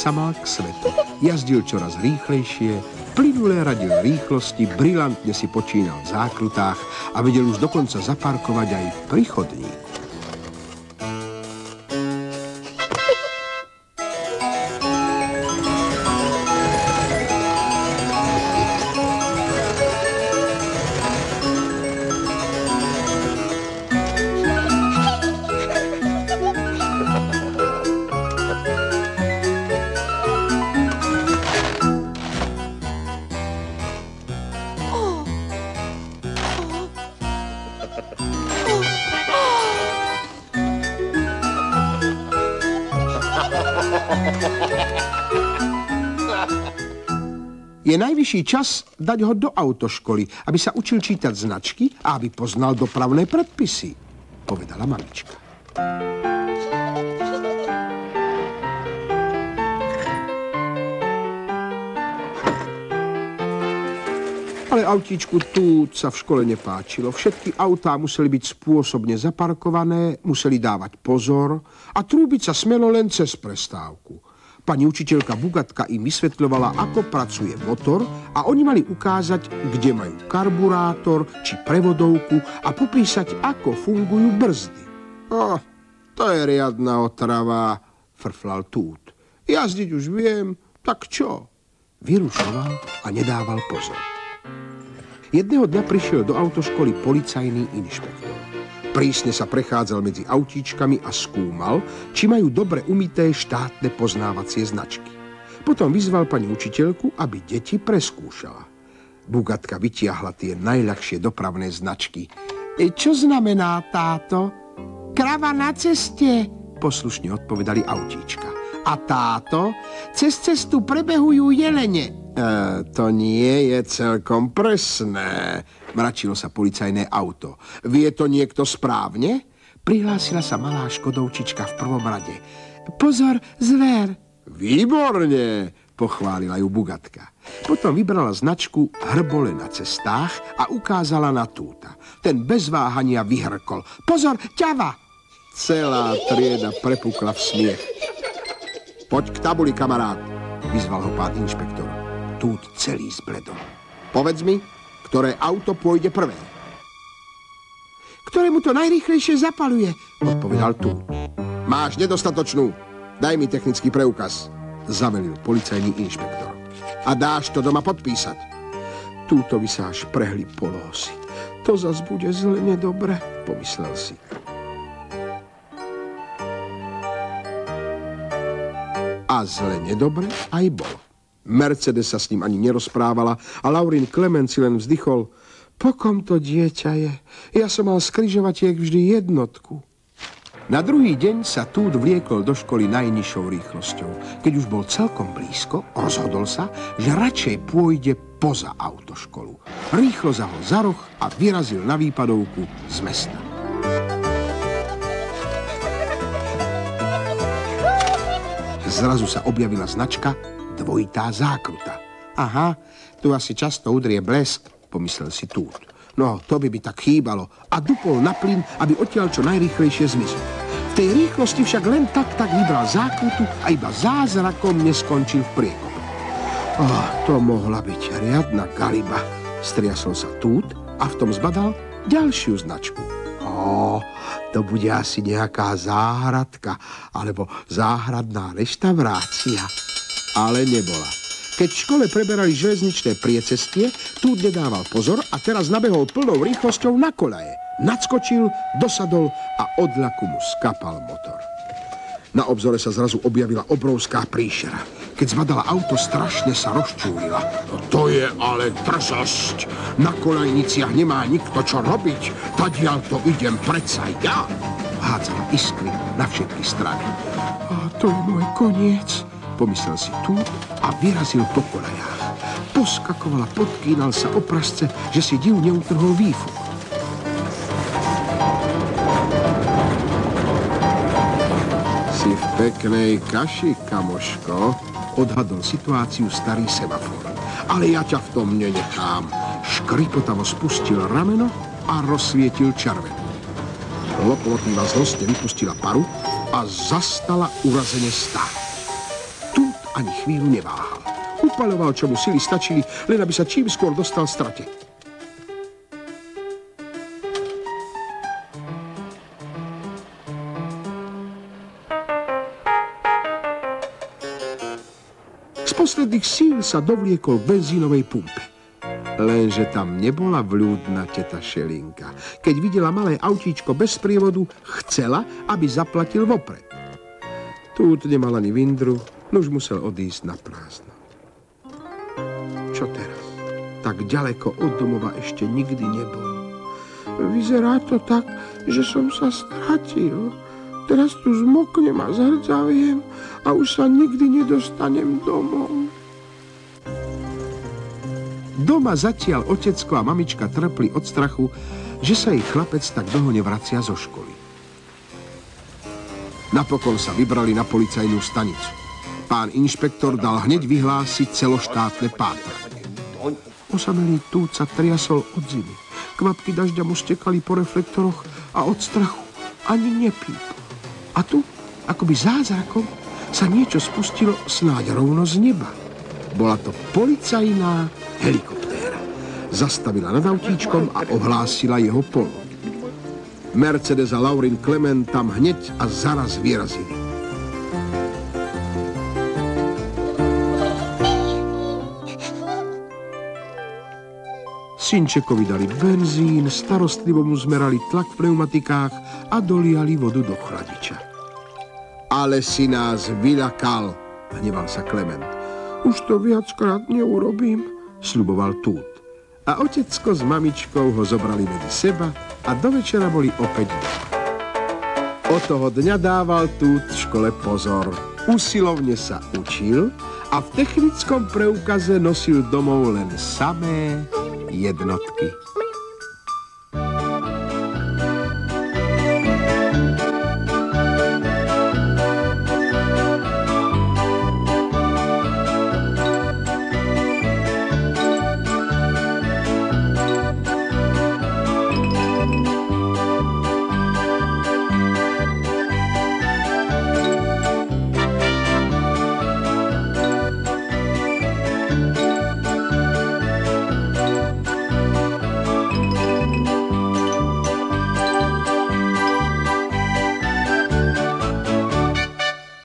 sa mal k svetu. Jazdil čoraz rýchlejšie, plynule radil rýchlosti, brilantne si počínal v zákrutách a vedel už dokonca zaparkovať aj pri chodníku. Je najvyšší čas dať ho do autoškoly, aby sa učil čítať značky a aby poznal dopravné predpisy, povedala mamička. Ale autíčku Tút sa v škole nepáčilo. Všetky autá museli byť spôsobne zaparkované, museli dávať pozor a trúbiť sa smelo len cez prestávku. Pani učiteľka Bugatka im vysvetľovala, ako pracuje motor a oni mali ukázať, kde majú karburátor či prevodovku a popísať, ako fungujú brzdy. To je riadna otrava, frflal Tút. Jazdiť už viem, tak čo? Vyrušoval a nedával pozor. Jedného dňa prišiel do autoškoly policajný inšpektor. Prísne sa prechádzal medzi autíčkami a skúmal, či majú dobre umyté štátne poznávacie značky. Potom vyzval pani učiteľku, aby deti preskúšala. Bugatka vytiahla tie najľahšie dopravné značky. Čo znamená táto? Krava na ceste, poslušne odpovedali autíčka. A táto? Cez cestu prebehujú jelene. To nie je celkom presné, mračilo sa policajné auto. Vie to niekto správne? Prihlásila sa malá škodovčička v prvom rade. Pozor, zver. Výborne, pochválila ju Bugatka. Potom vybrala značku Hrbole na cestách a ukázala na Túta. Ten bez váhania vyhrkol. Pozor, ťava! Celá trieda prepukla v smiech. Poď k tabuli, kamarát, vyzval ho pán inšpektor. Tút celý zbledol. Povedz mi, ktoré auto pôjde prvé. Ktorému to najrýchlejšie zapaluje, odpovedal Tút. Máš nedostatočnú. Daj mi technický preukaz, zavelil policajný inšpektor. A dáš to doma podpísať. Tútovi sa až prehli polósy. To zas bude zle nedobre, pomyslel si. A zle nedobre aj bol. Mercedes sa s ním ani nerozprávala a Laurin Klement si len vzdychol. Po kom to dieťa je? Ja som mal z križovatiek vždy jednotku. Na druhý deň sa Tút vliekol do školy najnižšou rýchlosťou. Keď už bol celkom blízko, rozhodol sa, že radšej pôjde poza autoškolu. Rýchlo zahol za roh a vyrazil na výpadovku z mesta. Zrazu sa objavila značka Dvojitá zákruta. Aha, tu asi často udrie blesk, pomyslel si Tút. No, to by tak chýbalo. A dupol na plyn, aby odtiaľ čo najrýchlejšie zmizol. V tej rýchlosti však len tak vybral zákrutu a iba zázrakom neskončil v priekope. To mohla byť riadna galiba. Striasol sa Tút a v tom zbadal ďalšiu značku. To bude asi nejaká záhradka alebo záhradná reštaurácia. Ale nebola. Keď v škole preberali železničné priecestie, Tút nedával pozor a teraz nabehol plnou rýchlosťou na koľaje. Nadskočil, dosadol a od ľaku mu skapal motor. Na obzore sa zrazu objavila obrovská príšera. Keď zbadala auto, strašne sa rozčúrila. To je ale drzosť. Na koľajniciach nemá nikto čo robiť. Tadiaľ to idem predsa ja. Hádzala iskry na všetky strany. To je môj koniec, pomyslel si Tút a vyrazil po koľajách. Poskakoval a podkýnal sa o prasce, že si div neutrhol výfuk. Si v peknej kaši, kamoško, odhadol situáciu starý semafor. Ale ja ťa v tom nenechám. Škripotavo spustil rameno a rozsvietil červenú. Lokomotíva zlostne vypustila paru a zastala urazene stáť. Tút a ani chvíľu neváhal. Upaľoval, čo mu sily stačili, len aby sa čím skôr dostal strate. Z posledných síl sa dovliekol k benzínovej pumpe. Lenže tam nebola vľúdna teta Šelinka. Keď videla malé autíčko bez sprievodu, chcela, aby zaplatil vopred. Tút nemal ani vindru, nuž musel odísť na prázdno. Čo teraz? Tak ďaleko od domova ešte nikdy nebol. Vyzerá to tak, že som sa stratil. Teraz tu zmoknem a zhrdzaviem a už sa nikdy nedostanem domov. Doma zatiaľ otecko a mamička trpli od strachu, že sa ich chlapec tak dlho nevracia zo školy. Napokon sa vybrali na policajnú stanicu. Pán inšpektor dal hneď vyhlásiť celoštátne pátranie. Osamelý Tút sa triasol od zimy. Kvapky dažďa mu stekali po reflektoroch a od strachu ani nepípol. A tu, akoby zázrakom, sa niečo spustilo snáď rovno z neba. Bola to policajná helikoptéra. Zastavila nad autíčkom a ohlásila jeho poloh. Mercedes a Laurin Klement tam hneď a zaraz vyrazili. Synčekovi dali benzín, starostlivo mu zmerali tlak v pneumatikách a doliali vodu do chladiča. Ale si nás vyľakal, hneval sa Klement. Už to viackrát neurobím, sľuboval Tút. A otecko s mamičkou ho zobrali medzi seba a do večera boli opäť doma. Od toho dňa dával Tút v škole pozor. Usilovne sa učil a v technickom preukaze nosil domov len samé jednotky.